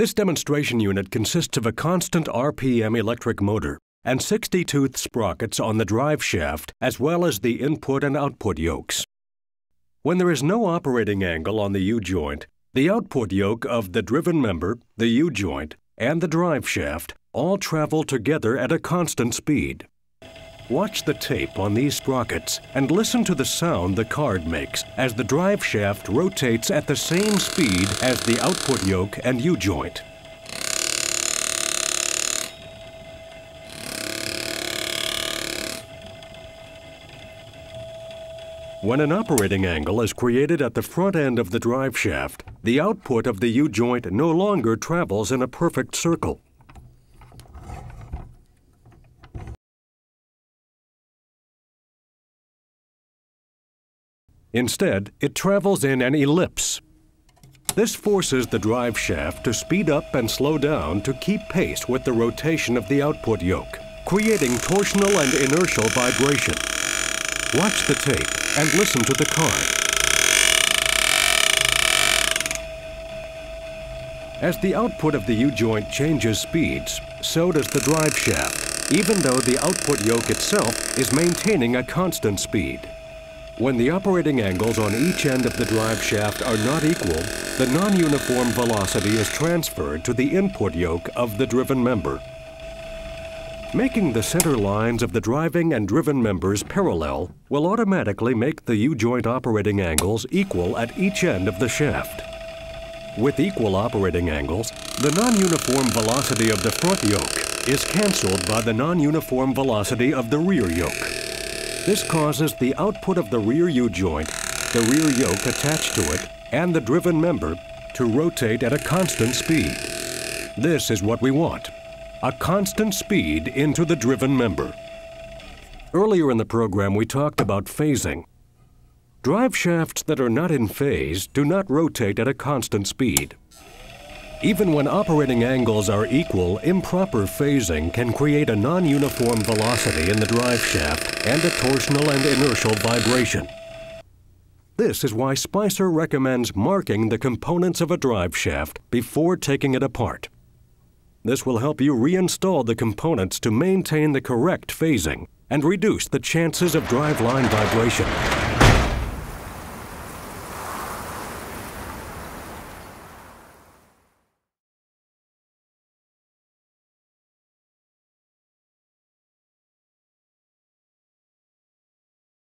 This demonstration unit consists of a constant RPM electric motor and 60-tooth sprockets on the drive shaft, as well as the input and output yokes. When there is no operating angle on the U-joint, the output yoke of the driven member, the U-joint, and the drive shaft all travel together at a constant speed. Watch the tape on these sprockets and listen to the sound the card makes as the drive shaft rotates at the same speed as the output yoke and U-joint. When an operating angle is created at the front end of the drive shaft, the output of the U-joint no longer travels in a perfect circle. Instead, it travels in an ellipse. This forces the drive shaft to speed up and slow down to keep pace with the rotation of the output yoke, creating torsional and inertial vibration. Watch the tape and listen to the card. As the output of the U-joint changes speeds, so does the drive shaft, even though the output yoke itself is maintaining a constant speed. When the operating angles on each end of the drive shaft are not equal, the non-uniform velocity is transferred to the input yoke of the driven member. Making the center lines of the driving and driven members parallel will automatically make the U-joint operating angles equal at each end of the shaft. With equal operating angles, the non-uniform velocity of the front yoke is canceled by the non-uniform velocity of the rear yoke. This causes the output of the rear U-joint, the rear yoke attached to it, and the driven member to rotate at a constant speed. This is what we want: a constant speed into the driven member. Earlier in the program, we talked about phasing. Drive shafts that are not in phase do not rotate at a constant speed. Even when operating angles are equal, improper phasing can create a non-uniform velocity in the drive shaft and a torsional and inertial vibration. This is why Spicer recommends marking the components of a drive shaft before taking it apart. This will help you reinstall the components to maintain the correct phasing and reduce the chances of driveline vibration.